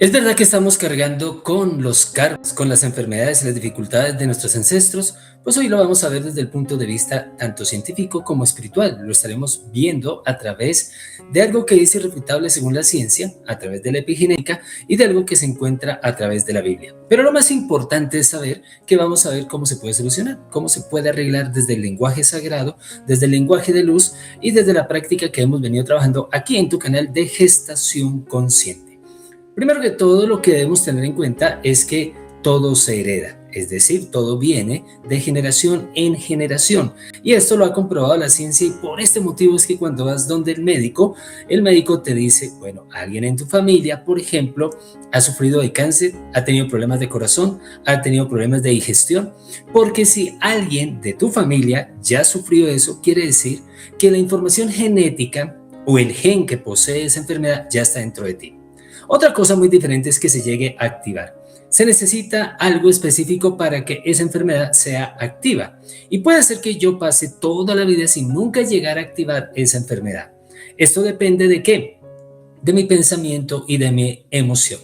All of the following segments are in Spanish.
Es verdad que estamos cargando con los karmas, con las enfermedades y las dificultades de nuestros ancestros, pues hoy lo vamos a ver desde el punto de vista tanto científico como espiritual. Lo estaremos viendo a través de algo que es irrefutable según la ciencia, a través de la epigenética y de algo que se encuentra a través de la Biblia. Pero lo más importante es saber que vamos a ver cómo se puede solucionar, cómo se puede arreglar desde el lenguaje sagrado, desde el lenguaje de luz y desde la práctica que hemos venido trabajando aquí en tu canal de Gestación Consciente. Primero que todo, lo que debemos tener en cuenta es que todo se hereda, es decir, todo viene de generación en generación. Y esto lo ha comprobado la ciencia y por este motivo es que cuando vas donde el médico te dice, bueno, alguien en tu familia, por ejemplo, ha sufrido de cáncer, ha tenido problemas de corazón, ha tenido problemas de digestión, porque si alguien de tu familia ya sufrió eso, quiere decir que la información genética o el gen que posee esa enfermedad ya está dentro de ti. Otra cosa muy diferente es que se llegue a activar. Se necesita algo específico para que esa enfermedad sea activa. Y puede ser que yo pase toda la vida sin nunca llegar a activar esa enfermedad. Esto depende de qué? De mi pensamiento y de mi emoción.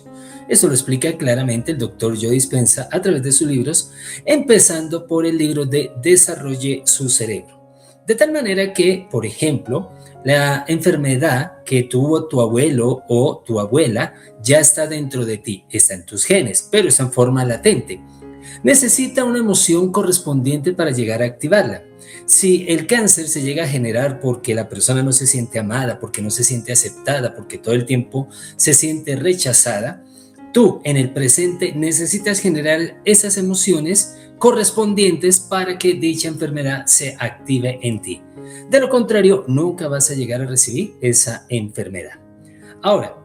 Eso lo explica claramente el doctor Joe Dispenza a través de sus libros, empezando por el libro de Desarrolle su cerebro. De tal manera que, por ejemplo, la enfermedad que tuvo tu abuelo o tu abuela ya está dentro de ti, está en tus genes, pero está en forma latente. Necesita una emoción correspondiente para llegar a activarla. Si el cáncer se llega a generar porque la persona no se siente amada, porque no se siente aceptada, porque todo el tiempo se siente rechazada, tú en el presente necesitas generar esas emociones correspondientes para que dicha enfermedad se active en ti. De lo contrario, nunca vas a llegar a recibir esa enfermedad. Ahora,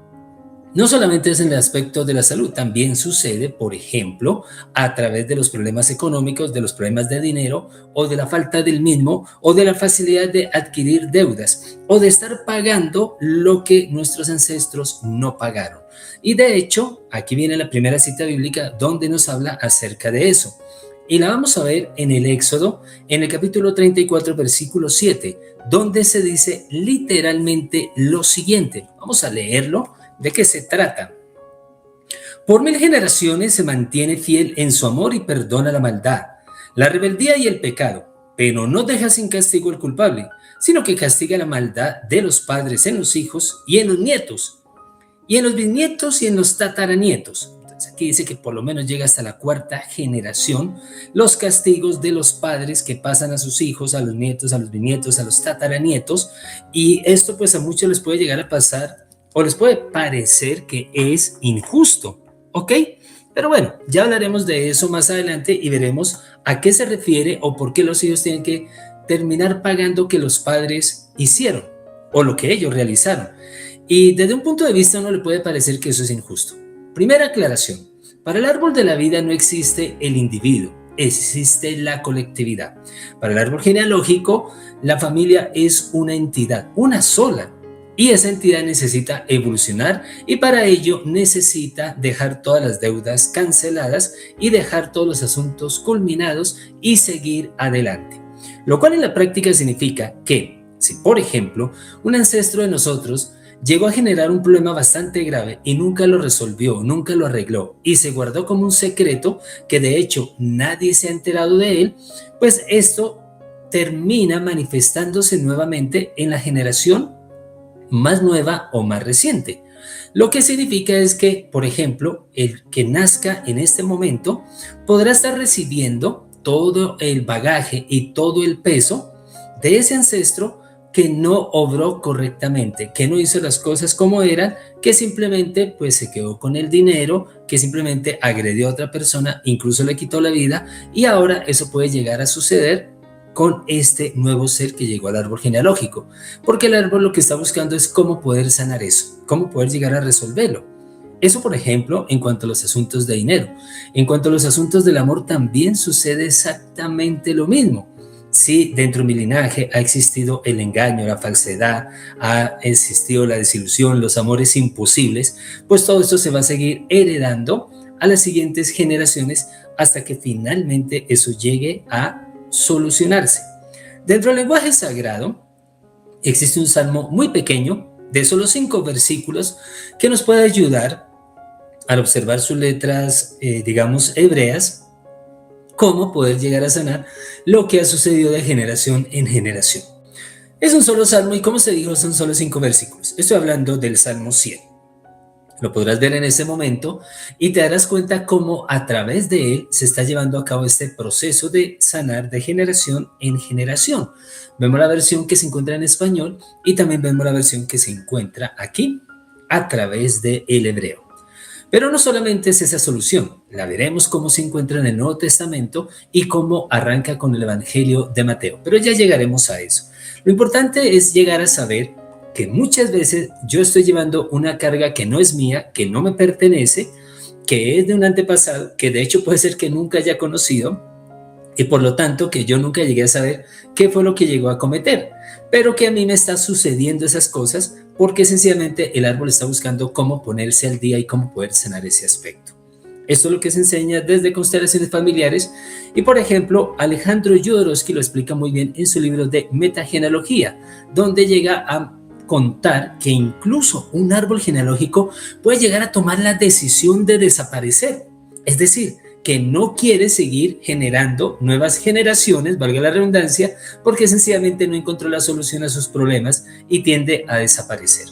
no solamente es en el aspecto de la salud, también sucede, por ejemplo, a través de los problemas económicos, de los problemas de dinero o de la falta del mismo o de la facilidad de adquirir deudas o de estar pagando lo que nuestros ancestros no pagaron. Y de hecho, aquí viene la primera cita bíblica donde nos habla acerca de eso. Y la vamos a ver en el Éxodo, en el capítulo 34, versículo 7, donde se dice literalmente lo siguiente. Vamos a leerlo. ¿De qué se trata? Por 1000 generaciones se mantiene fiel en su amor y perdona la maldad, la rebeldía y el pecado, pero no deja sin castigo al culpable, sino que castiga la maldad de los padres en los hijos y en los nietos, y en los bisnietos y en los tataranietos. Entonces aquí dice que por lo menos llega hasta la cuarta generación los castigos de los padres que pasan a sus hijos, a los nietos, a los bisnietos, a los tataranietos, y esto pues a muchos les puede llegar a pasar o les puede parecer que es injusto, ¿ok? Pero bueno, ya hablaremos de eso más adelante y veremos a qué se refiere o por qué los hijos tienen que terminar pagando que los padres hicieron o lo que ellos realizaron. Y desde un punto de vista uno le puede parecer que eso es injusto. Primera aclaración, para el árbol de la vida no existe el individuo, existe la colectividad. Para el árbol genealógico, la familia es una entidad, una sola. Y esa entidad necesita evolucionar y para ello necesita dejar todas las deudas canceladas y dejar todos los asuntos culminados y seguir adelante. Lo cual en la práctica significa que si, por ejemplo, un ancestro de nosotros llegó a generar un problema bastante grave y nunca lo resolvió, nunca lo arregló y se guardó como un secreto que de hecho nadie se ha enterado de él, pues esto termina manifestándose nuevamente en la generación más nueva o más reciente. Lo que significa es que, por ejemplo, el que nazca en este momento podrá estar recibiendo todo el bagaje y todo el peso de ese ancestro que no obró correctamente, que no hizo las cosas como eran, que simplemente pues se quedó con el dinero, que simplemente agredió a otra persona, incluso le quitó la vida, y ahora eso puede llegar a suceder con este nuevo ser que llegó al árbol genealógico, porque el árbol lo que está buscando es cómo poder sanar eso, cómo poder llegar a resolverlo. Eso, por ejemplo, en cuanto a los asuntos de dinero. En cuanto a los asuntos del amor, también sucede exactamente lo mismo. Si dentro de mi linaje ha existido el engaño, la falsedad, ha existido la desilusión, los amores imposibles, pues todo esto se va a seguir heredando a las siguientes generaciones hasta que finalmente eso llegue a solucionarse. Dentro del lenguaje sagrado existe un salmo muy pequeño de solo 5 versículos que nos puede ayudar al observar sus letras, digamos, hebreas, cómo poder llegar a sanar lo que ha sucedido de generación en generación. Es un solo salmo y, como se dijo, son solo 5 versículos. Estoy hablando del Salmo 100. Lo podrás ver en ese momento y te darás cuenta cómo a través de él se está llevando a cabo este proceso de sanar de generación en generación. Vemos la versión que se encuentra en español y también vemos la versión que se encuentra aquí a través del hebreo. Pero no solamente es esa solución, la veremos cómo se encuentra en el Nuevo Testamento y cómo arranca con el Evangelio de Mateo. Pero ya llegaremos a eso. Lo importante es llegar a saber que muchas veces yo estoy llevando una carga que no es mía, que no me pertenece, que es de un antepasado, que de hecho puede ser que nunca haya conocido y por lo tanto que yo nunca llegué a saber qué fue lo que llegó a cometer, pero que a mí me está sucediendo esas cosas porque sencillamente el árbol está buscando cómo ponerse al día y cómo poder sanar ese aspecto. Esto es lo que se enseña desde constelaciones familiares y, por ejemplo, Alejandro Jodorowsky lo explica muy bien en su libro de Metagenealogía, donde llega a contar que incluso un árbol genealógico puede llegar a tomar la decisión de desaparecer, es decir, que no quiere seguir generando nuevas generaciones, valga la redundancia, porque sencillamente no encontró la solución a sus problemas y tiende a desaparecer.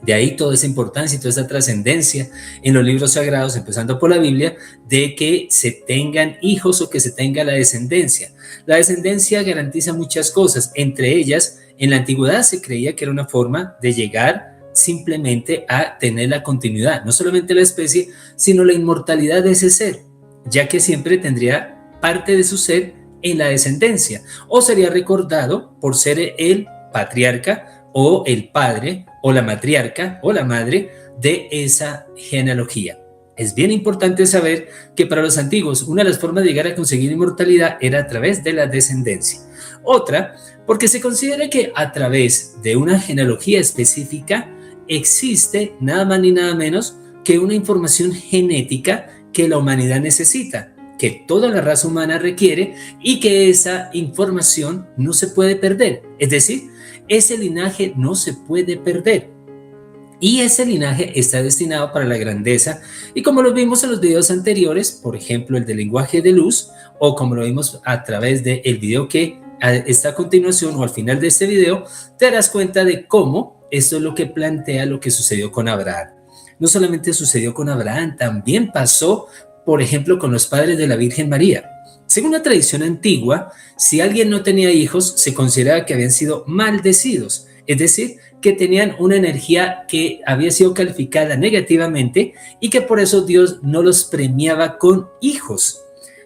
De ahí toda esa importancia y toda esa trascendencia en los libros sagrados, empezando por la Biblia, de que se tengan hijos o que se tenga la descendencia. La descendencia garantiza muchas cosas, entre ellas, en la antigüedad se creía que era una forma de llegar simplemente a tener la continuidad, no solamente la especie, sino la inmortalidad de ese ser, ya que siempre tendría parte de su ser en la descendencia, o sería recordado por ser el patriarca o el padre o la matriarca o la madre de esa genealogía. Es bien importante saber que para los antiguos una de las formas de llegar a conseguir inmortalidad era a través de la descendencia. Otra, porque se considera que a través de una genealogía específica existe nada más ni nada menos que una información genética que la humanidad necesita, que toda la raza humana requiere y que esa información no se puede perder. Es decir, ese linaje no se puede perder. Y ese linaje está destinado para la grandeza, y como lo vimos en los videos anteriores, por ejemplo el de lenguaje de luz, o como lo vimos a través del video que está a continuación o al final de este video, te darás cuenta de cómo esto es lo que plantea lo que sucedió con Abraham. No solamente sucedió con Abraham, también pasó, por ejemplo, con los padres de la Virgen María. Según la tradición antigua, si alguien no tenía hijos, se consideraba que habían sido maldecidos, es decir, que tenían una energía que había sido calificada negativamente y que por eso Dios no los premiaba con hijos.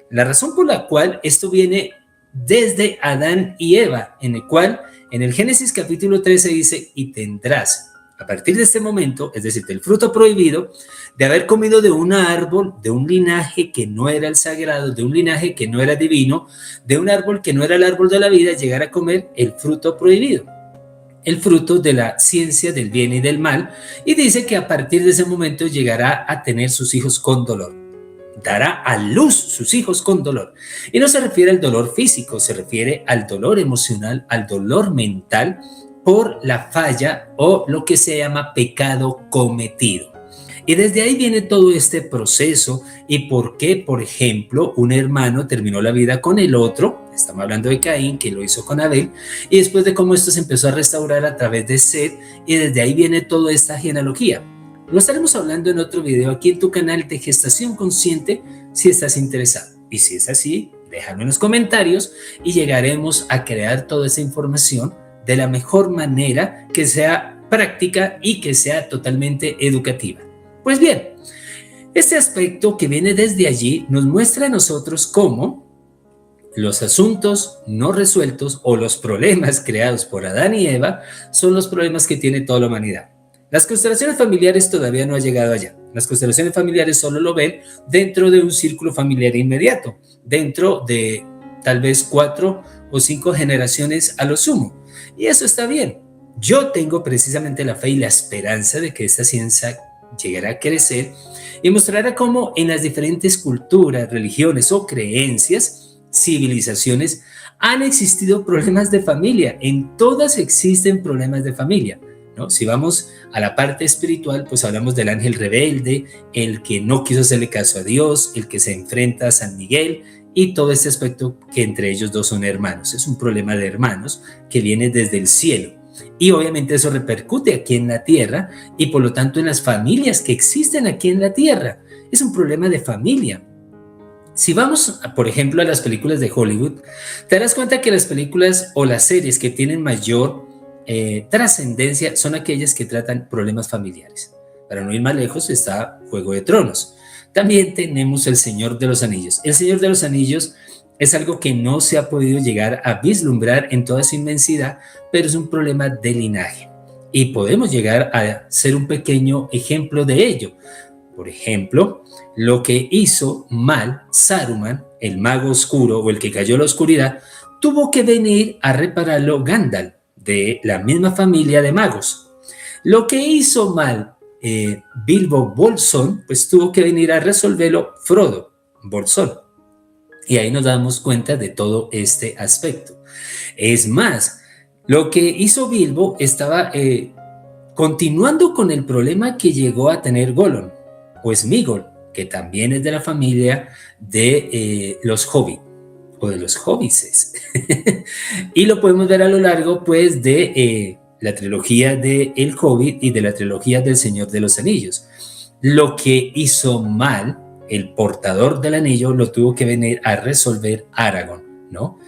La razón por la cual esto viene desde Adán y Eva, en el cual en el Génesis capítulo 13 dice, y tendrás, a partir de este momento, es decir, del fruto prohibido, de haber comido de un árbol, de un linaje que no era el sagrado, de un linaje que no era divino, de un árbol que no era el árbol de la vida, llegar a comer el fruto prohibido, el fruto de la ciencia del bien y del mal, y dice que a partir de ese momento llegará a tener sus hijos con dolor. Dará a luz sus hijos con dolor. Y no se refiere al dolor físico, se refiere al dolor emocional, al dolor mental por la falla o lo que se llama pecado cometido. Y desde ahí viene todo este proceso y por qué, por ejemplo, un hermano terminó la vida con el otro, estamos hablando de Caín, que lo hizo con Abel, y después de cómo esto se empezó a restaurar a través de Set, y desde ahí viene toda esta genealogía. Lo estaremos hablando en otro video aquí en tu canal de Gestación Consciente, si estás interesado. Y si es así, déjalo en los comentarios y llegaremos a crear toda esa información de la mejor manera, que sea práctica y que sea totalmente educativa. Pues bien, este aspecto que viene desde allí nos muestra a nosotros cómo los asuntos no resueltos o los problemas creados por Adán y Eva son los problemas que tiene toda la humanidad. Las constelaciones familiares todavía no han llegado allá. Las constelaciones familiares solo lo ven dentro de un círculo familiar inmediato, dentro de tal vez 4 o 5 generaciones a lo sumo. Y eso está bien. Yo tengo precisamente la fe y la esperanza de que esta ciencia llegará a crecer y mostrará cómo en las diferentes culturas, religiones o creencias, civilizaciones, han existido problemas de familia. En todas existen problemas de familia. ¿no? Si vamos a la parte espiritual, pues hablamos del ángel rebelde, el que no quiso hacerle caso a Dios, el que se enfrenta a San Miguel y todo este aspecto que entre ellos dos son hermanos. Es un problema de hermanos que viene desde el cielo. Y obviamente eso repercute aquí en la tierra y por lo tanto en las familias que existen aquí en la tierra. Es un problema de familia. Si vamos, por ejemplo, a las películas de Hollywood, te darás cuenta que las películas o las series que tienen mayor trascendencia son aquellas que tratan problemas familiares. Para no ir más lejos está Juego de Tronos. También tenemos El Señor de los Anillos. El Señor de los Anillos es algo que no se ha podido llegar a vislumbrar en toda su inmensidad, pero es un problema de linaje. Y podemos llegar a ser un pequeño ejemplo de ello. Por ejemplo, lo que hizo mal Saruman, el mago oscuro o el que cayó a la oscuridad, tuvo que venir a repararlo Gandalf, de la misma familia de magos. Lo que hizo mal Bilbo Bolsón, pues tuvo que venir a resolverlo Frodo Bolsón. Y ahí nos damos cuenta de todo este aspecto. Es más, lo que hizo Bilbo estaba continuando con el problema que llegó a tener Gollum, o Sméagol, que también es de la familia de los Hobbit, o de los Hobbitses. Y lo podemos ver a lo largo, pues, de la trilogía de El Hobbit y de la trilogía del Señor de los Anillos. Lo que hizo mal el portador del anillo lo tuvo que venir a resolver Aragorn, ¿no?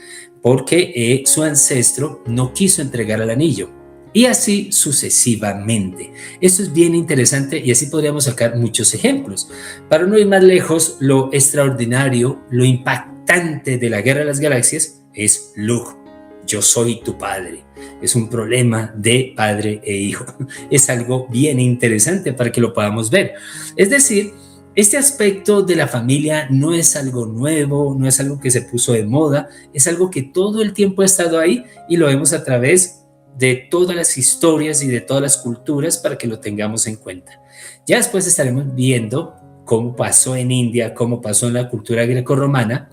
Porque su ancestro no quiso entregar el anillo. Y así sucesivamente. Esto es bien interesante y así podríamos sacar muchos ejemplos. Para no ir más lejos, lo extraordinario, lo impactante de la Guerra de las Galaxias es Luke, yo soy tu padre. Es un problema de padre e hijo. Es algo bien interesante para que lo podamos ver. Es decir, este aspecto de la familia no es algo nuevo, no es algo que se puso de moda, es algo que todo el tiempo ha estado ahí y lo vemos a través de todas las historias y de todas las culturas para que lo tengamos en cuenta. Ya después estaremos viendo cómo pasó en India, cómo pasó en la cultura grecorromana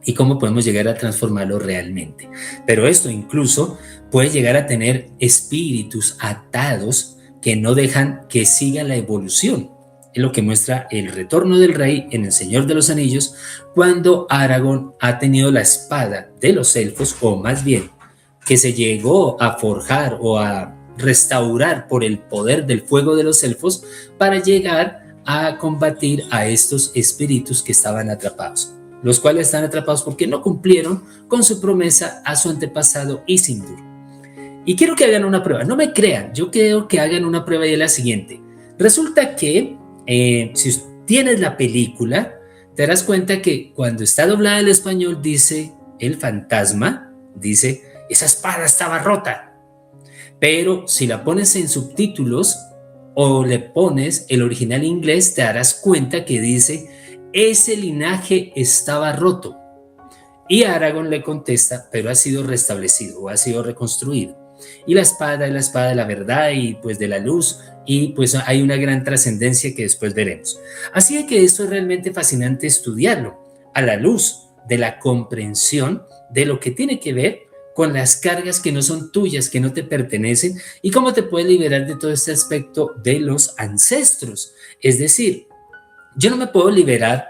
y cómo podemos llegar a transformarlo realmente. Pero esto incluso puede llegar a tener espíritus atados que no dejan que siga la evolución. Es lo que muestra el retorno del rey en El Señor de los Anillos, cuando Aragorn ha tenido la espada de los elfos, o más bien que se llegó a forjar o a restaurar por el poder del fuego de los elfos para llegar a combatir a estos espíritus que estaban atrapados, los cuales están atrapados porque no cumplieron con su promesa a su antepasado Isildur. Y quiero que hagan una prueba, no me crean, yo quiero que hagan una prueba y es la siguiente. Resulta que si tienes la película, te darás cuenta que cuando está doblada al español dice el fantasma, dice esa espada estaba rota. Pero si la pones en subtítulos o le pones el original inglés, te darás cuenta que dice ese linaje estaba roto. Y Aragorn le contesta, pero ha sido restablecido o ha sido reconstruido. Y la espada es la espada de la verdad y pues de la luz, y pues hay una gran trascendencia que después veremos. Así que esto es realmente fascinante estudiarlo a la luz de la comprensión de lo que tiene que ver con las cargas que no son tuyas, que no te pertenecen, y cómo te puedes liberar de todo este aspecto de los ancestros. Es decir, yo no me puedo liberar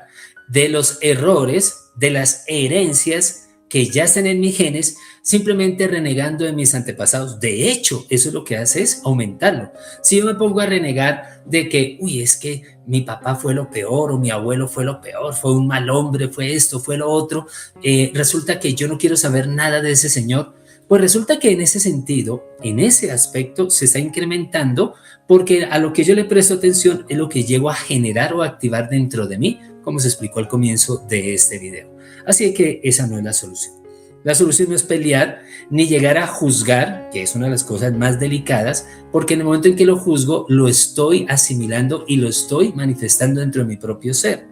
de los errores, de las herencias que ya están en mis genes, simplemente renegando de mis antepasados. De hecho, eso es lo que hace es aumentarlo. Si yo me pongo a renegar de que, es que mi papá fue lo peor o mi abuelo fue lo peor, fue un mal hombre, fue esto, fue lo otro, resulta que yo no quiero saber nada de ese señor, pues resulta que en ese sentido, en ese aspecto se está incrementando, porque a lo que yo le presto atención es lo que llego a generar o activar dentro de mí, como se explicó al comienzo de este video. Así que esa no es la solución. La solución no es pelear ni llegar a juzgar, que es una de las cosas más delicadas, porque en el momento en que lo juzgo, lo estoy asimilando y lo estoy manifestando dentro de mi propio ser.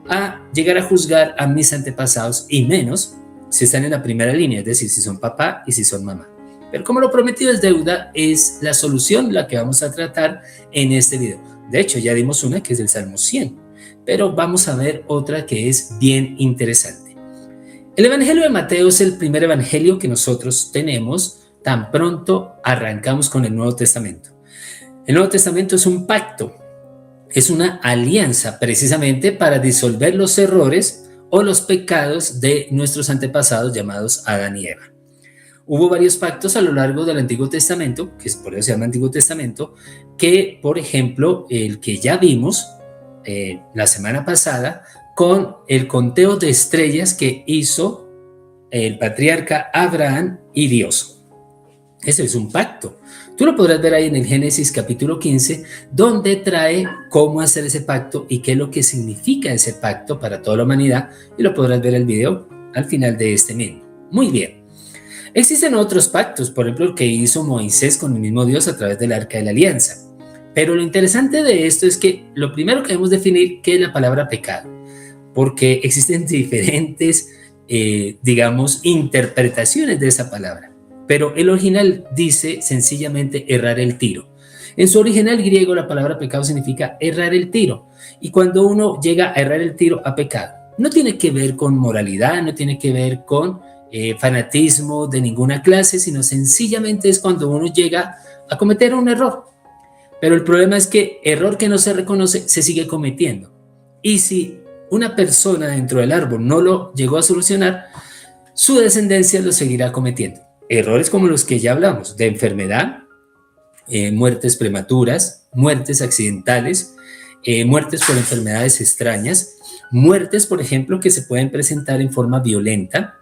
A llegar a juzgar a mis antepasados, y menos si están en la primera línea, es decir, si son papá y si son mamá. Pero como lo prometido es deuda, es la solución la que vamos a tratar en este video. De hecho, ya dimos una que es del Salmo 100, pero vamos a ver otra que es bien interesante. El Evangelio de Mateo es el primer evangelio que nosotros tenemos tan pronto arrancamos con el Nuevo Testamento. El Nuevo Testamento es un pacto, es una alianza precisamente para disolver los errores o los pecados de nuestros antepasados llamados Adán y Eva. Hubo varios pactos a lo largo del Antiguo Testamento, que por eso se llama Antiguo Testamento, que por ejemplo el que ya vimos la semana pasada con el conteo de estrellas que hizo el patriarca Abraham y Dios. Ese es un pacto. Tú lo podrás ver ahí en el Génesis capítulo 15, donde trae cómo hacer ese pacto y qué es lo que significa ese pacto para toda la humanidad, y lo podrás ver el video al final de este mismo. Muy bien. Existen otros pactos, por ejemplo, el que hizo Moisés con el mismo Dios a través del Arca de la Alianza. Pero lo interesante de esto es que lo primero que debemos definir qué es la palabra pecado, porque existen diferentes, interpretaciones de esa palabra. Pero el original dice sencillamente errar el tiro. En su original griego la palabra pecado significa errar el tiro. Y cuando uno llega a errar el tiro, ha pecado. No tiene que ver con moralidad, no tiene que ver con fanatismo de ninguna clase, sino sencillamente es cuando uno llega a cometer un error. Pero el problema es que error que no se reconoce se sigue cometiendo. Y si una persona dentro del árbol no lo llegó a solucionar, su descendencia lo seguirá cometiendo. Errores como los que ya hablamos, de enfermedad, muertes prematuras, muertes accidentales, muertes por enfermedades extrañas, muertes, por ejemplo, que se pueden presentar en forma violenta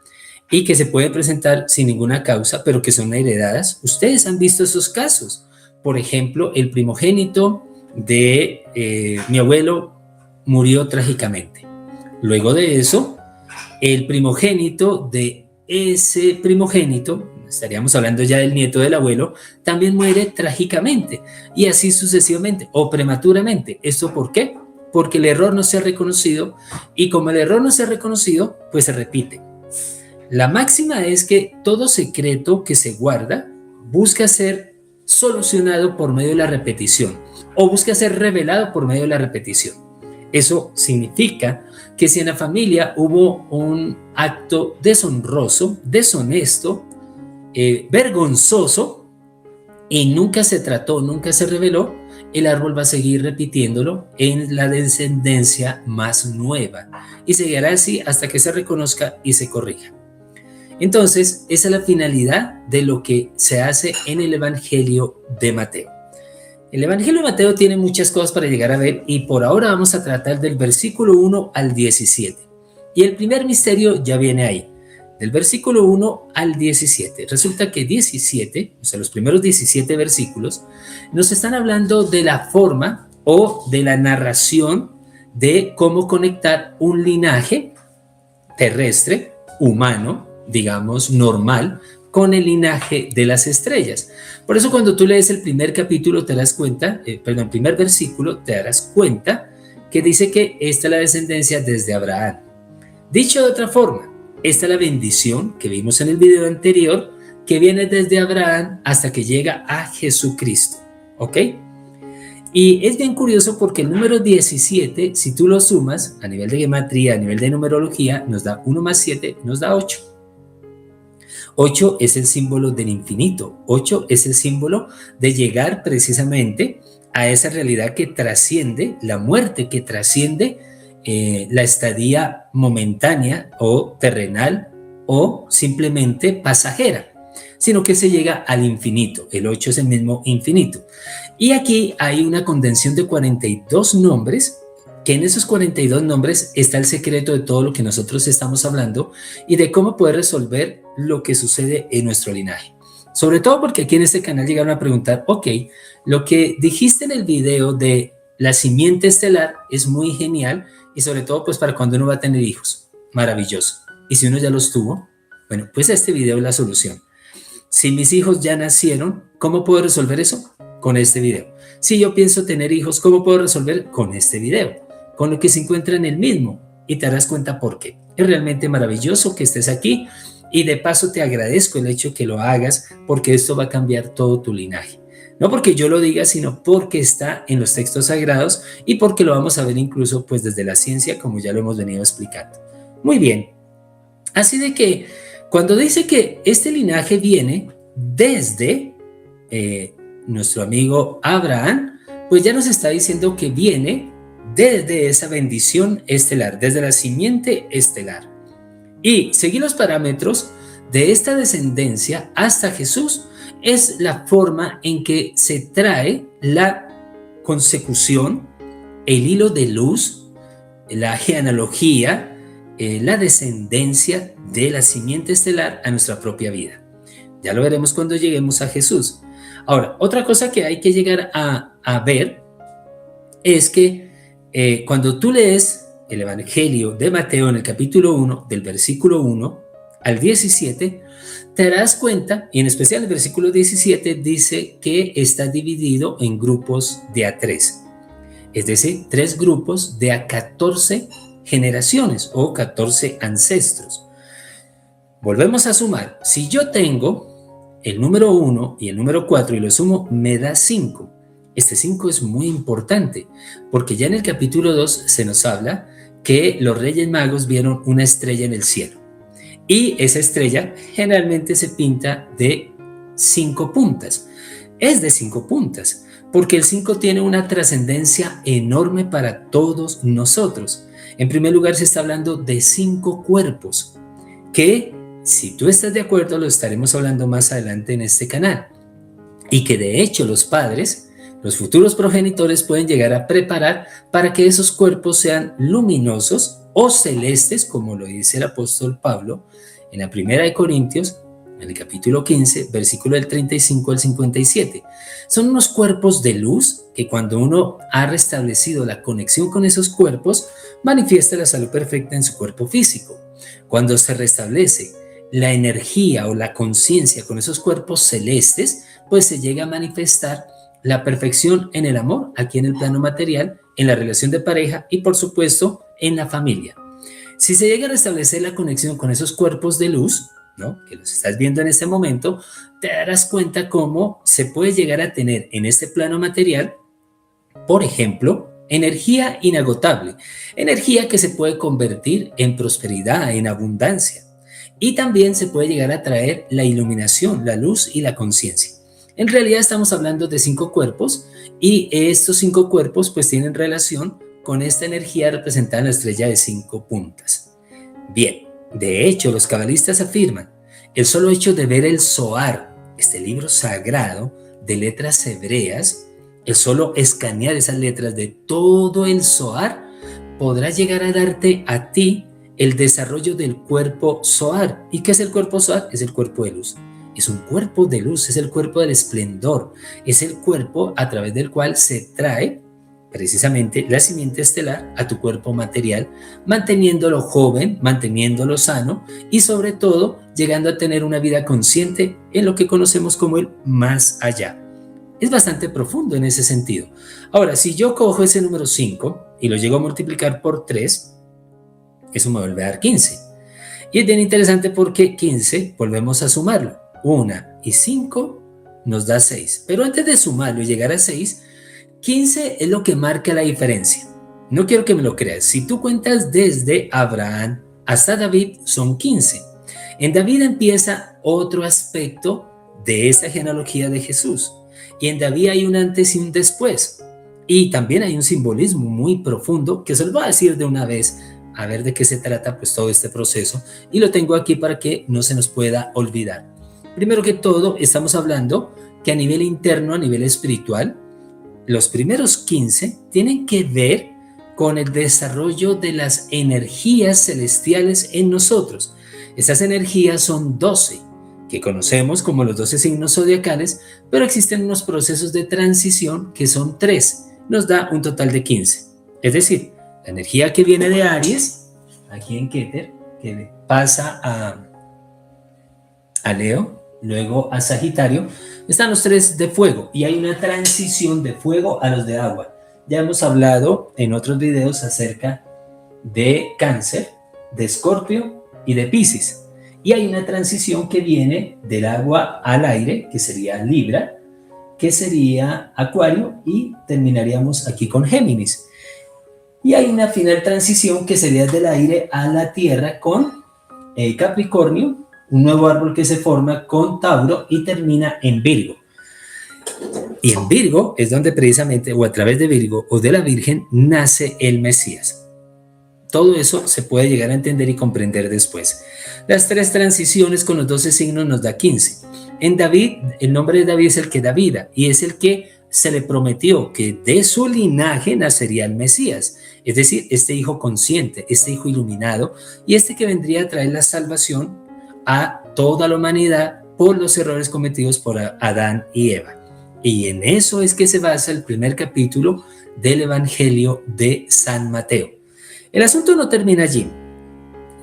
y que se pueden presentar sin ninguna causa, pero que son heredadas. Ustedes han visto esos casos. Por ejemplo, el primogénito de mi abuelo murió trágicamente. Luego de eso, el primogénito de ese primogénito, estaríamos hablando ya del nieto del abuelo, también muere trágicamente, y así sucesivamente, o prematuramente. ¿Esto por qué? Porque el error no se ha reconocido, y como el error no se ha reconocido, pues se repite. La máxima es que todo secreto que se guarda busca ser solucionado por medio de la repetición, o busca ser revelado por medio de la repetición. Eso significa que si en la familia hubo un acto deshonroso, deshonesto, vergonzoso, y nunca se trató, nunca se reveló, el árbol va a seguir repitiéndolo en la descendencia más nueva, y seguirá así hasta que se reconozca y se corrija. Entonces, esa es la finalidad de lo que se hace en el Evangelio de Mateo. El Evangelio de Mateo tiene muchas cosas para llegar a ver, y por ahora vamos a tratar del versículo 1 al 17. Y el primer misterio ya viene ahí, del versículo 1 al 17. Resulta que 17, o sea, los primeros 17 versículos, nos están hablando de la forma o de la narración de cómo conectar un linaje terrestre, humano, digamos, normal, con el linaje de las estrellas. Por eso cuando tú lees el primer capítulo te das cuenta, el primer versículo, te darás cuenta que dice que esta es la descendencia desde Abraham. Dicho de otra forma, esta es la bendición que vimos en el video anterior, que viene desde Abraham hasta que llega a Jesucristo, ¿ok? Y es bien curioso porque el número 17, si tú lo sumas a nivel de gematría, a nivel de numerología, nos da 1 más 7, nos da 8. 8 es el símbolo del infinito. 8 es el símbolo de llegar precisamente a esa realidad que trasciende la muerte, que trasciende la estadía momentánea o terrenal o simplemente pasajera, sino que se llega al infinito. El 8 es el mismo infinito. Y aquí hay una condensación de 42 nombres, que en esos 42 nombres está el secreto de todo lo que nosotros estamos hablando y de cómo poder resolver lo que sucede en nuestro linaje. Sobre todo porque aquí en este canal llegaron a preguntar, ok, lo que dijiste en el video de la simiente estelar es muy genial, y sobre todo pues para cuando uno va a tener hijos, maravilloso. Y si uno ya los tuvo, bueno, pues este video es la solución. Si mis hijos ya nacieron, ¿cómo puedo resolver eso? Con este video. Si yo pienso tener hijos, ¿cómo puedo resolver? Con este video, con lo que se encuentra en el mismo, y te darás cuenta por qué. Es realmente maravilloso que estés aquí, y de paso te agradezco el hecho que lo hagas, porque esto va a cambiar todo tu linaje. No porque yo lo diga, sino porque está en los textos sagrados y porque lo vamos a ver incluso pues desde la ciencia, como ya lo hemos venido explicando. Muy bien, así de que cuando dice que este linaje viene desde nuestro amigo Abraham, pues ya nos está diciendo que viene desde esa bendición estelar, desde la simiente estelar. Y seguir los parámetros de esta descendencia hasta Jesús es la forma en que se trae la consecución, el hilo de luz, la genealogía, la descendencia de la simiente estelar a nuestra propia vida. Ya lo veremos cuando lleguemos a Jesús. Ahora, otra cosa que hay que llegar a ver es que cuando tú lees el Evangelio de Mateo en el capítulo 1, del versículo 1 al 17, te darás cuenta, y en especial el versículo 17 dice que está dividido en grupos de a 3, es decir, 3 grupos de a 14 generaciones o 14 ancestros. Volvemos a sumar. Si yo tengo el número 1 y el número 4 y lo sumo, me da 5. Este 5 es muy importante porque ya en el capítulo 2 se nos habla que los Reyes Magos vieron una estrella en el cielo. Y esa estrella generalmente se pinta de 5 puntas. Es de 5 puntas, porque el 5 tiene una trascendencia enorme para todos nosotros. En primer lugar, se está hablando de 5 cuerpos, que si tú estás de acuerdo, lo estaremos hablando más adelante en este canal. Y que de hecho los padres, los futuros progenitores, pueden llegar a preparar para que esos cuerpos sean luminosos o celestes, como lo dice el apóstol Pablo en la primera de Corintios, en el capítulo 15, versículo del 35 al 57. Son unos cuerpos de luz que cuando uno ha restablecido la conexión con esos cuerpos, manifiesta la salud perfecta en su cuerpo físico. Cuando se restablece la energía o la conciencia con esos cuerpos celestes, pues se llega a manifestar la perfección en el amor, aquí en el plano material, en la relación de pareja y por supuesto en la familia. Si se llega a restablecer la conexión con esos cuerpos de luz, ¿no?, que los estás viendo en este momento, te darás cuenta cómo se puede llegar a tener en este plano material, por ejemplo, energía inagotable, energía que se puede convertir en prosperidad, en abundancia, y también se puede llegar a traer la iluminación, la luz y la conciencia. En realidad estamos hablando de 5 cuerpos y estos 5 cuerpos pues tienen relación con esta energía representada en la estrella de 5 puntas. Bien, de hecho los cabalistas afirman, el solo hecho de ver el Zohar, este libro sagrado de letras hebreas, el solo escanear esas letras de todo el Zohar, podrá llegar a darte a ti el desarrollo del cuerpo Zohar. ¿Y qué es el cuerpo Zohar? Es el cuerpo de luz. Es un cuerpo de luz, es el cuerpo del esplendor, es el cuerpo a través del cual se trae precisamente la simiente estelar a tu cuerpo material, manteniéndolo joven, manteniéndolo sano y sobre todo llegando a tener una vida consciente en lo que conocemos como el más allá. Es bastante profundo en ese sentido. Ahora, si yo cojo ese número 5 y lo llego a multiplicar por 3, eso me vuelve a dar 15. Y es bien interesante porque 15, volvemos a sumarlo. 1 y 5 nos da 6. Pero antes de sumarlo y llegar a 6, 15 es lo que marca la diferencia. No quiero que me lo creas. Si tú cuentas desde Abraham hasta David, son 15. En David empieza otro aspecto de esa genealogía de Jesús. Y en David hay un antes y un después. Y también hay un simbolismo muy profundo que se los voy a decir de una vez, a ver de qué se trata pues todo este proceso. Y lo tengo aquí para que no se nos pueda olvidar. Primero que todo, estamos hablando que a nivel interno, a nivel espiritual, los primeros 15 tienen que ver con el desarrollo de las energías celestiales en nosotros. Esas energías son 12, que conocemos como los 12 signos zodiacales, pero existen unos procesos de transición que son 3, nos da un total de 15. Es decir, la energía que viene de Aries, aquí en Keter, que pasa a Leo, luego a Sagitario, están los 3 de fuego y hay una transición de fuego a los de agua. Ya hemos hablado en otros videos acerca de Cáncer, de Escorpio y de Piscis. Y hay una transición que viene del agua al aire, que sería Libra, que sería Acuario y terminaríamos aquí con Géminis. Y hay una final transición que sería del aire a la tierra con Capricornio, un nuevo árbol que se forma con Tauro y termina en Virgo. Y en Virgo es donde precisamente, o a través de Virgo o de la Virgen, nace el Mesías. Todo eso se puede llegar a entender y comprender después. Las 3 transiciones con los 12 signos nos da 15. En David, el nombre de David es el que da vida y es el que se le prometió que de su linaje nacería el Mesías. Es decir, este hijo consciente, este hijo iluminado y este que vendría a traer la salvación a toda la humanidad por los errores cometidos por Adán y Eva. Y en eso es que se basa el primer capítulo del Evangelio de San Mateo. El asunto no termina allí.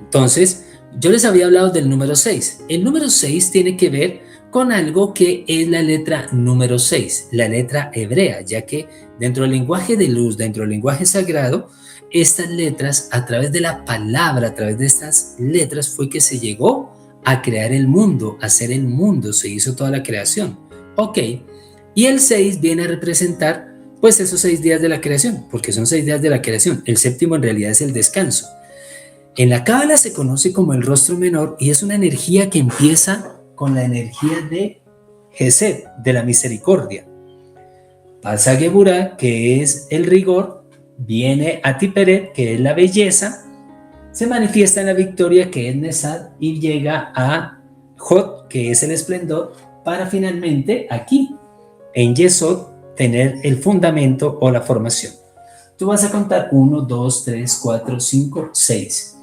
Entonces, yo les había hablado del número 6. El número 6 tiene que ver con algo que es la letra número 6, la letra hebrea, ya que dentro del lenguaje de luz, dentro del lenguaje sagrado, estas letras, a través de la palabra, a través de estas letras, fue que se llegó a crear el mundo, a hacer el mundo, se hizo toda la creación. Ok, y el 6 viene a representar pues esos 6 días de la creación, porque son 6 días de la creación. El séptimo en realidad es el descanso. En la Cábala se conoce como el rostro menor y es una energía que empieza con la energía de Gesed, de la misericordia. Pasa Geburah, que es el rigor, viene a Tiperet, que es la belleza, se manifiesta en la victoria, que es Nesad, y llega a Jod, que es el esplendor, para finalmente aquí, en Yesod, tener el fundamento o la formación. Tú vas a contar 1, 2, 3, 4, 5, 6.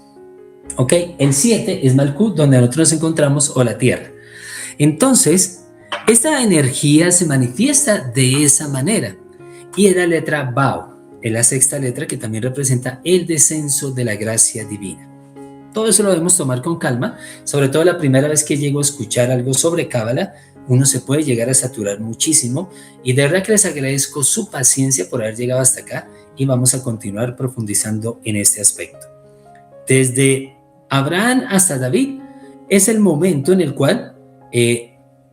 Ok, el 7 es Malkut, donde nosotros nos encontramos, o la tierra. Entonces, esta energía se manifiesta de esa manera. Y es la letra Bau, es la 6ª letra que también representa el descenso de la gracia divina. Todo eso lo debemos tomar con calma, sobre todo la primera vez que llego a escuchar algo sobre Cábala, uno se puede llegar a saturar muchísimo y de verdad que les agradezco su paciencia por haber llegado hasta acá y vamos a continuar profundizando en este aspecto. Desde Abraham hasta David es el momento en el cual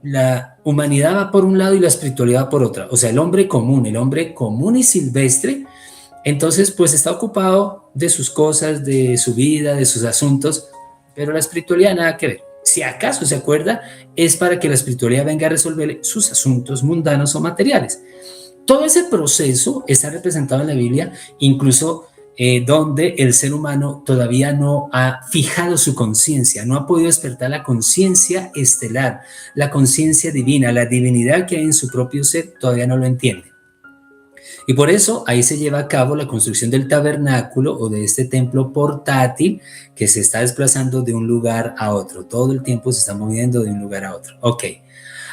la humanidad va por un lado y la espiritualidad va por otra, o sea, el hombre común y silvestre, entonces pues está ocupado de sus cosas, de su vida, de sus asuntos, pero la espiritualidad nada que ver. Si acaso se acuerda, es para que la espiritualidad venga a resolver sus asuntos mundanos o materiales. Todo ese proceso está representado en la Biblia, incluso donde el ser humano todavía no ha fijado su conciencia, no ha podido despertar la conciencia estelar, la conciencia divina, la divinidad que hay en su propio ser, todavía no lo entiende. Y por eso ahí se lleva a cabo la construcción del tabernáculo o de este templo portátil que se está desplazando de un lugar a otro. Todo el tiempo se está moviendo de un lugar a otro. Ok.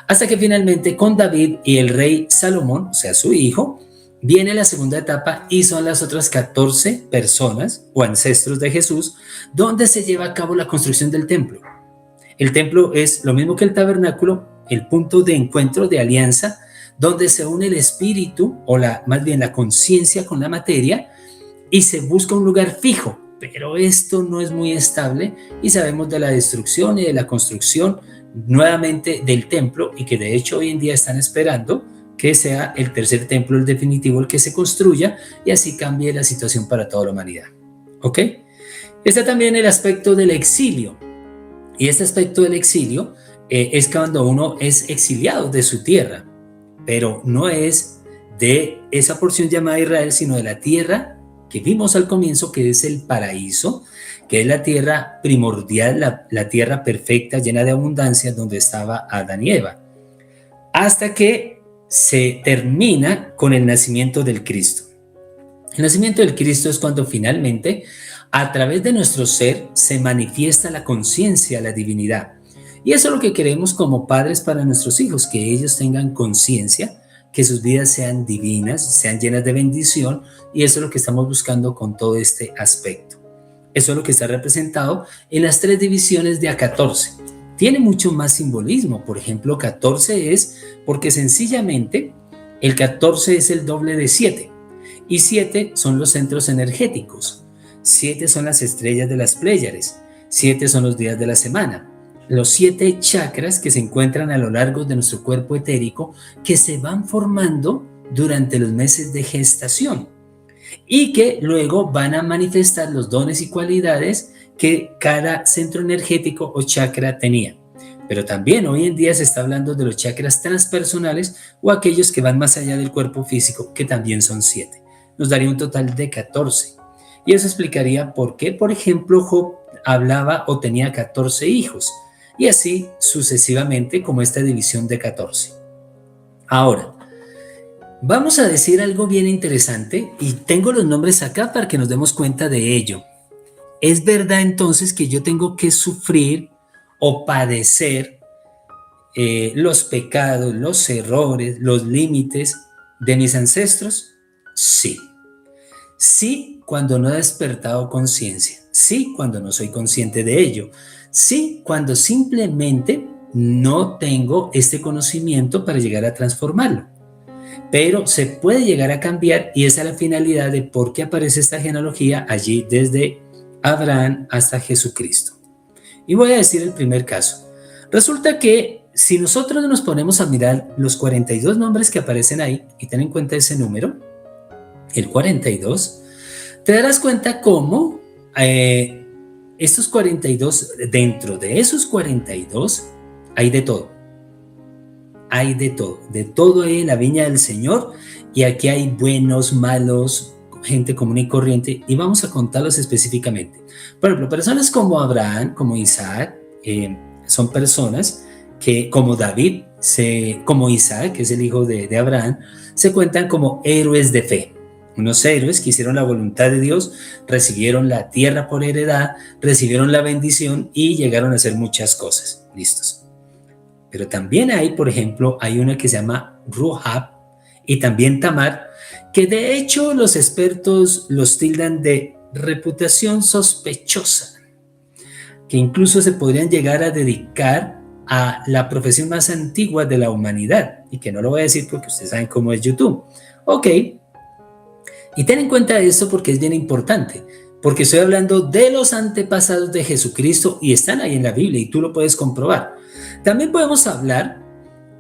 Hasta que finalmente con David y el rey Salomón, o sea, su hijo, viene la segunda etapa y son las otras 14 personas o ancestros de Jesús donde se lleva a cabo la construcción del templo. El templo es lo mismo que el tabernáculo, el punto de encuentro, de alianza, donde se une el espíritu, o más bien la conciencia con la materia, y se busca un lugar fijo, pero esto no es muy estable, y sabemos de la destrucción y de la construcción nuevamente del templo, y que de hecho hoy en día están esperando que sea el tercer templo, el definitivo, el que se construya, y así cambie la situación para toda la humanidad. ¿Ok? Está también el aspecto del exilio, y este aspecto del exilio es cuando uno es exiliado de su tierra, pero no es de esa porción llamada Israel, sino de la tierra que vimos al comienzo, que es el paraíso, que es la tierra primordial, la tierra perfecta, llena de abundancia, donde estaba Adán y Eva, hasta que se termina con el nacimiento del Cristo. El nacimiento del Cristo es cuando finalmente, a través de nuestro ser, se manifiesta la conciencia, la divinidad. Y eso es lo que queremos como padres para nuestros hijos, que ellos tengan conciencia, que sus vidas sean divinas, sean llenas de bendición, y eso es lo que estamos buscando con todo este aspecto. Eso es lo que está representado en las 3 divisiones de A14. Tiene mucho más simbolismo. Por ejemplo, 14 es porque sencillamente el 14 es el doble de 7, y 7 son los centros energéticos, 7 son las estrellas de las Pléyades, 7 son los días de la semana. Los 7 chakras que se encuentran a lo largo de nuestro cuerpo etérico, que se van formando durante los meses de gestación y que luego van a manifestar los dones y cualidades que cada centro energético o chakra tenía. Pero también hoy en día se está hablando de los chakras transpersonales o aquellos que van más allá del cuerpo físico, que también son 7. Nos daría un total de 14. Y eso explicaría por qué, por ejemplo, Job hablaba o tenía 14 hijos. Y así sucesivamente, como esta división de 14. Ahora, vamos a decir algo bien interesante y tengo los nombres acá para que nos demos cuenta de ello. ¿Es verdad entonces que yo tengo que sufrir o padecer los pecados, los errores, los límites de mis ancestros? Sí. Sí, cuando no he despertado conciencia. Sí, cuando no soy consciente de ello. Sí, cuando simplemente no tengo este conocimiento para llegar a transformarlo. Pero se puede llegar a cambiar y esa es la finalidad de por qué aparece esta genealogía allí desde Abraham hasta Jesucristo. Y voy a decir el primer caso. Resulta que si nosotros nos ponemos a mirar los 42 nombres que aparecen ahí y ten en cuenta ese número, el 42, te darás cuenta cómo estos 42, dentro de esos 42 hay de todo. Hay de todo hay en la viña del Señor y aquí hay buenos, malos, gente común y corriente y vamos a contarlos específicamente. Por ejemplo, personas como Abraham, como Isaac, son personas que como David, como Isaac, que es el hijo de Abraham, se cuentan como héroes de fe. Unos héroes que hicieron la voluntad de Dios, recibieron la tierra por heredad, recibieron la bendición y llegaron a hacer muchas cosas. Listos. Pero también hay, por ejemplo, hay una que se llama Rahab y también Tamar, que de hecho los expertos los tildan de reputación sospechosa, que incluso se podrían llegar a dedicar a la profesión más antigua de la humanidad, y que no lo voy a decir porque ustedes saben cómo es YouTube. Ok, y ten en cuenta esto porque es bien importante, porque estoy hablando de los antepasados de Jesucristo y están ahí en la Biblia y tú lo puedes comprobar. También podemos hablar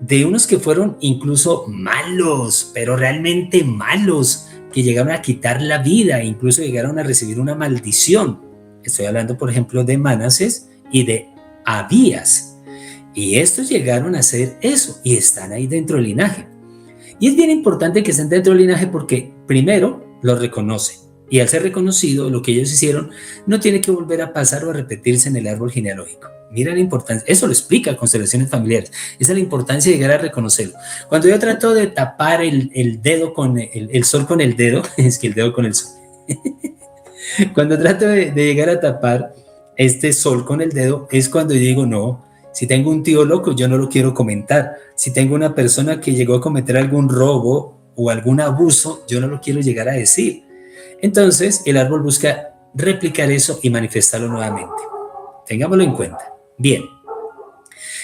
de unos que fueron incluso malos, pero realmente malos, que llegaron a quitar la vida, incluso llegaron a recibir una maldición. Estoy hablando, por ejemplo, de Manasés y de Abías. Y estos llegaron a hacer eso y están ahí dentro del linaje. Y es bien importante que estén dentro del linaje porque primero los reconocen. Y al ser reconocido, lo que ellos hicieron no tiene que volver a pasar o a repetirse en el árbol genealógico. Mira la importancia, eso lo explica Constelaciones Familiares, esa es la importancia de llegar a reconocerlo. Cuando yo trato de tapar el dedo con el sol con el dedo, es que el dedo con el sol, cuando trato de llegar a tapar este sol con el dedo, es cuando yo digo, no, si tengo un tío loco, yo no lo quiero comentar. Si tengo una persona que llegó a cometer algún robo o algún abuso, yo no lo quiero llegar a decir. Entonces, el árbol busca replicar eso y manifestarlo nuevamente. Tengámoslo en cuenta. Bien.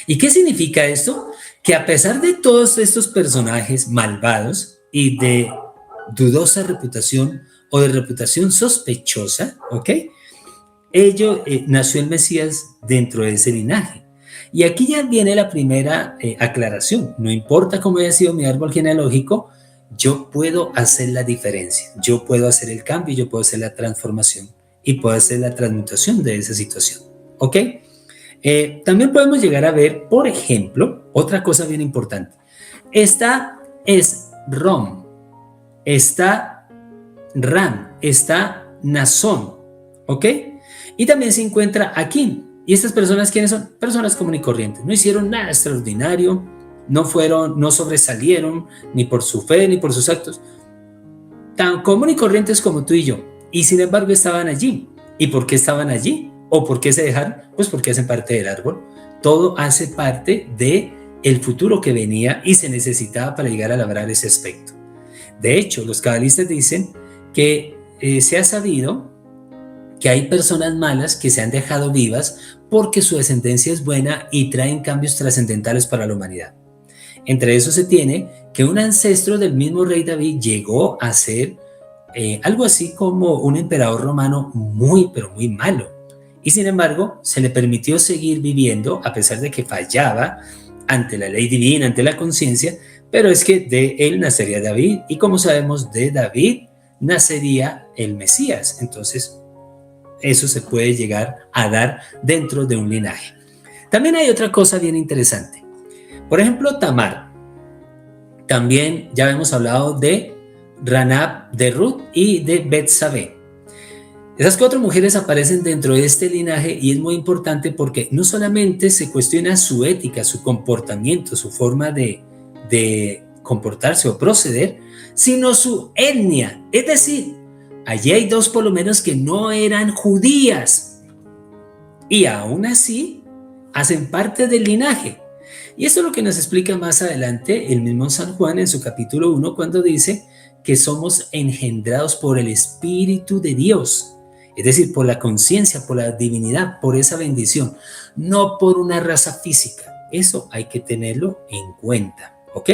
¿Y qué significa esto? Que a pesar de todos estos personajes malvados y de dudosa reputación o de reputación sospechosa, ¿ok? Nació el Mesías dentro de ese linaje. Y aquí ya viene la primera aclaración. No importa cómo haya sido mi árbol genealógico, yo puedo hacer la diferencia, yo puedo hacer el cambio, yo puedo hacer la transformación y puedo hacer la transmutación de esa situación. ¿Ok? También podemos llegar a ver, por ejemplo, otra cosa bien importante. Esta es Rom, está Ram, está Nazón, ¿ok? Y también se encuentra Akim. ¿Y estas personas quiénes son? Personas comunes y corrientes. No hicieron nada extraordinario, no sobresalieron ni por su fe ni por sus actos. Tan comunes y corrientes como tú y yo. Y sin embargo estaban allí. ¿Y por qué estaban allí? ¿O por qué se dejaron? Pues porque hacen parte del árbol. Todo hace parte del futuro que venía y se necesitaba para llegar a labrar ese aspecto. De hecho, los cabalistas dicen que se ha sabido que hay personas malas que se han dejado vivas porque su descendencia es buena y traen cambios trascendentales para la humanidad. Entre eso se tiene que un ancestro del mismo rey David llegó a ser algo así como un emperador romano muy, pero muy malo. Y sin embargo, se le permitió seguir viviendo a pesar de que fallaba ante la ley divina, ante la conciencia, pero es que de él nacería David y como sabemos, de David nacería el Mesías. Entonces, eso se puede llegar a dar dentro de un linaje. También hay otra cosa bien interesante. Por ejemplo, Tamar. También ya hemos hablado de Ranab, de Ruth y de Betsabé. Esas 4 mujeres aparecen dentro de este linaje y es muy importante porque no solamente se cuestiona su ética, su comportamiento, su forma de comportarse o proceder, sino su etnia. Es decir, allí hay 2 por lo menos que no eran judías y aún así hacen parte del linaje. Y esto es lo que nos explica más adelante el mismo San Juan en su capítulo 1 cuando dice que somos engendrados por el Espíritu de Dios. Es decir, por la conciencia, por la divinidad, por esa bendición, no por una raza física. Eso hay que tenerlo en cuenta, ¿ok?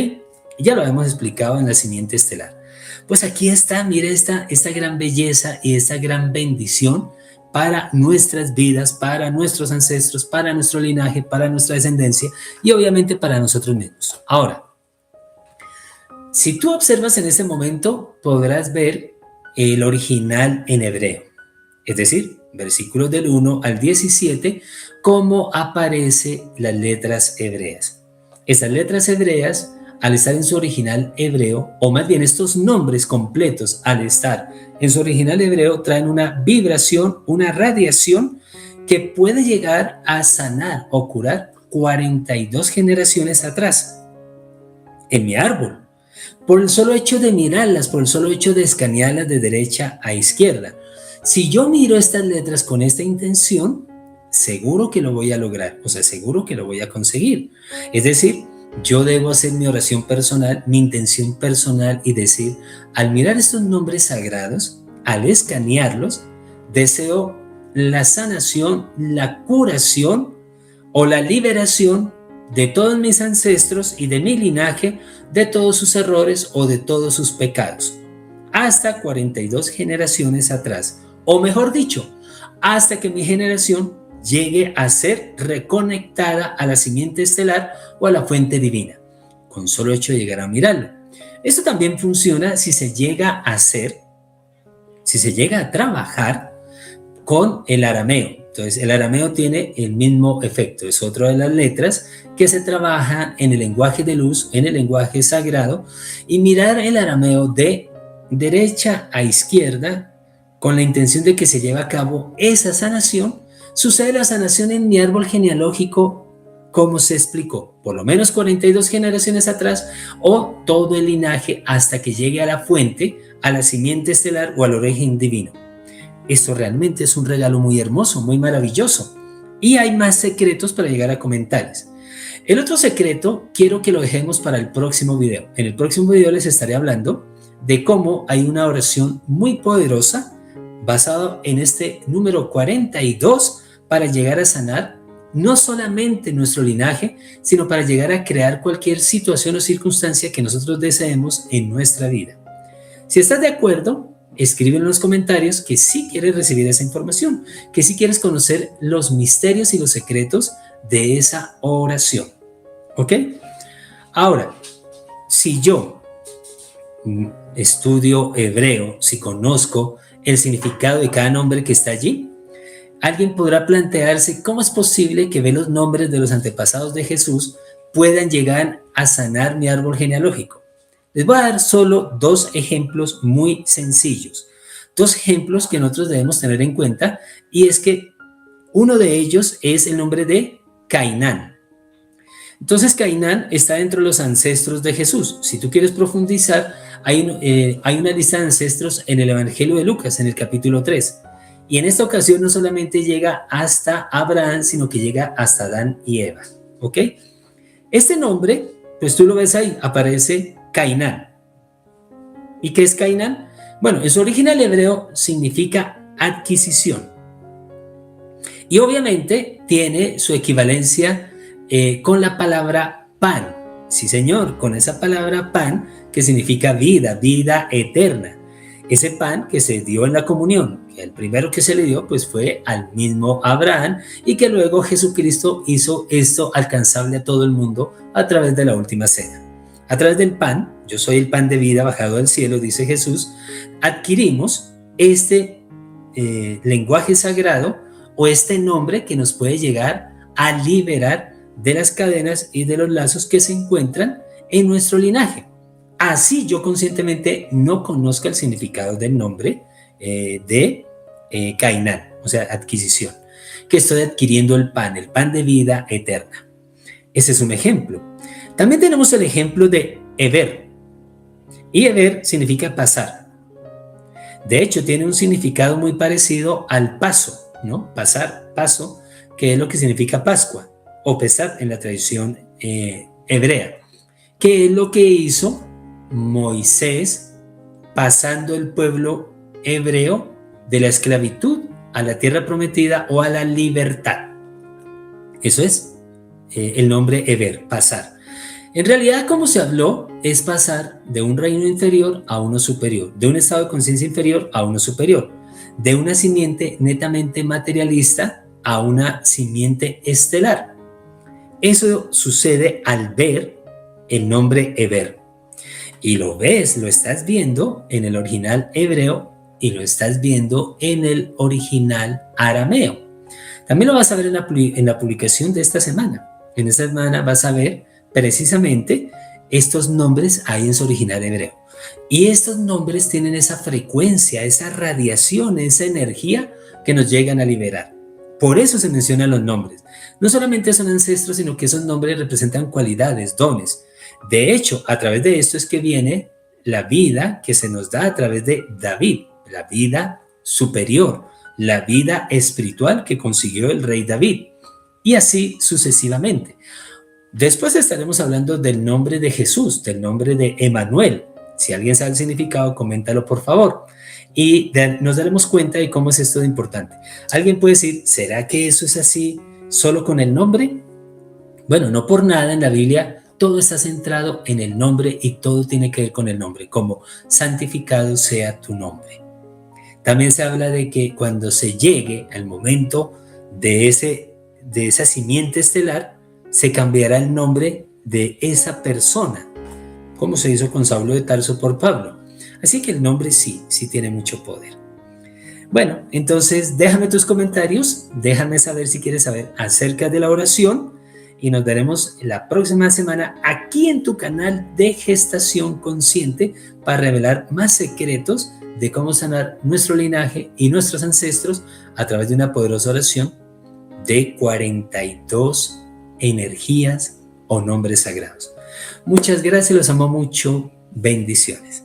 Ya lo hemos explicado en la simiente estelar. Pues aquí está, mire esta gran belleza y esta gran bendición para nuestras vidas, para nuestros ancestros, para nuestro linaje, para nuestra descendencia y obviamente para nosotros mismos. Ahora, si tú observas en este momento, podrás ver el original en hebreo. Es decir, versículos del 1 al 17, cómo aparecen las letras hebreas. Estas letras hebreas, al estar en su original hebreo, o más bien estos nombres completos, al estar en su original hebreo, traen una vibración, una radiación que puede llegar a sanar o curar 42 generaciones atrás en mi árbol. Por el solo hecho de mirarlas, por el solo hecho de escanearlas de derecha a izquierda. Si yo miro estas letras con esta intención, seguro que lo voy a lograr, o sea, seguro que lo voy a conseguir. Es decir, yo debo hacer mi oración personal, mi intención personal y decir, al mirar estos nombres sagrados, al escanearlos, deseo la sanación, la curación o la liberación de todos mis ancestros y de mi linaje, de todos sus errores o de todos sus pecados, hasta 42 generaciones atrás. O mejor dicho, hasta que mi generación llegue a ser reconectada a la simiente estelar o a la fuente divina, con solo hecho de llegar a mirarlo. Esto también funciona si se llega a hacer, si se llega a trabajar con el arameo. Entonces, el arameo tiene el mismo efecto, es otra de las letras que se trabaja en el lenguaje de luz, en el lenguaje sagrado, y mirar el arameo de derecha a izquierda con la intención de que se lleve a cabo esa sanación. Sucede la sanación en mi árbol genealógico, como se explicó, por lo menos 42 generaciones atrás, o todo el linaje hasta que llegue a la fuente, a la simiente estelar o al origen divino. Esto realmente es un regalo muy hermoso, muy maravilloso. Y hay más secretos para llegar a comentarios. El otro secreto quiero que lo dejemos para el próximo video. En el próximo video les estaré hablando de cómo hay una oración muy poderosa basado en este número 42 para llegar a sanar no solamente nuestro linaje, sino para llegar a crear cualquier situación o circunstancia que nosotros deseemos en nuestra vida. Si estás de acuerdo, escribe en los comentarios que sí quieres recibir esa información, que sí quieres conocer los misterios y los secretos de esa oración. ¿Ok? Ahora, si yo estudio hebreo, si conozco el significado de cada nombre que está allí, alguien podrá plantearse cómo es posible que ver los nombres de los antepasados de Jesús puedan llegar a sanar mi árbol genealógico. Les voy a dar solo 2 ejemplos muy sencillos, 2 ejemplos que nosotros debemos tener en cuenta, y es que uno de ellos es el nombre de Cainán. Entonces Cainán está dentro de los ancestros de Jesús. Si tú quieres profundizar, hay una lista de ancestros en el Evangelio de Lucas, en el capítulo 3. Y en esta ocasión no solamente llega hasta Abraham, sino que llega hasta Adán y Eva. ¿Ok? Este nombre, pues tú lo ves ahí, aparece Cainán. ¿Y qué es Cainán? Bueno, en su original hebreo significa adquisición. Y obviamente tiene su equivalencia con la palabra pan. Sí, señor, con esa palabra pan que significa vida, vida eterna. Ese pan que se dio en la comunión, que el primero que se le dio pues fue al mismo Abraham, y que luego Jesucristo hizo esto alcanzable a todo el mundo a través de la última cena. A través del pan, yo soy el pan de vida bajado del cielo, dice Jesús, adquirimos este lenguaje sagrado o este nombre que nos puede llegar a liberar de las cadenas y de los lazos que se encuentran en nuestro linaje. Así yo conscientemente no conozca el significado del nombre de Cainán, o sea, adquisición, que estoy adquiriendo el pan de vida eterna. Ese es un ejemplo. También tenemos el ejemplo de Eber. Y Eber significa pasar. De hecho, tiene un significado muy parecido al paso, ¿no? Pasar, paso, que es lo que significa Pascua o Pesach en la tradición hebrea, que es lo que hizo Moisés pasando el pueblo hebreo de la esclavitud a la tierra prometida o a la libertad. Eso es el nombre Eber, pasar. En realidad, como se habló, es pasar de un reino inferior a uno superior, de un estado de conciencia inferior a uno superior, de una simiente netamente materialista a una simiente estelar. Eso sucede al ver el nombre Eber. Y lo ves, lo estás viendo en el original hebreo y lo estás viendo en el original arameo. También lo vas a ver en la publicación de esta semana. En esta semana vas a ver precisamente estos nombres ahí en su original hebreo. Y estos nombres tienen esa frecuencia, esa radiación, esa energía que nos llegan a liberar. Por eso se mencionan los nombres. No solamente son ancestros, sino que esos nombres representan cualidades, dones. De hecho, a través de esto es que viene la vida que se nos da a través de David, la vida superior, la vida espiritual que consiguió el rey David, y así sucesivamente. Después estaremos hablando del nombre de Jesús, del nombre de Emanuel. Si alguien sabe el significado, coméntalo por favor. Y nos daremos cuenta de cómo es esto de importante. Alguien puede decir, ¿será que eso es así solo con el nombre? Bueno, no por nada en la Biblia todo está centrado en el nombre y todo tiene que ver con el nombre, como santificado sea tu nombre. También se habla de que cuando se llegue al momento de esa simiente estelar, se cambiará el nombre de esa persona, como se hizo con Saulo de Tarso por Pablo. Así que el nombre sí tiene mucho poder. Bueno, entonces déjame tus comentarios, déjame saber si quieres saber acerca de la oración y nos veremos la próxima semana aquí en tu canal de Gestación Consciente para revelar más secretos de cómo sanar nuestro linaje y nuestros ancestros a través de una poderosa oración de 42 energías o nombres sagrados. Muchas gracias, los amo mucho, bendiciones.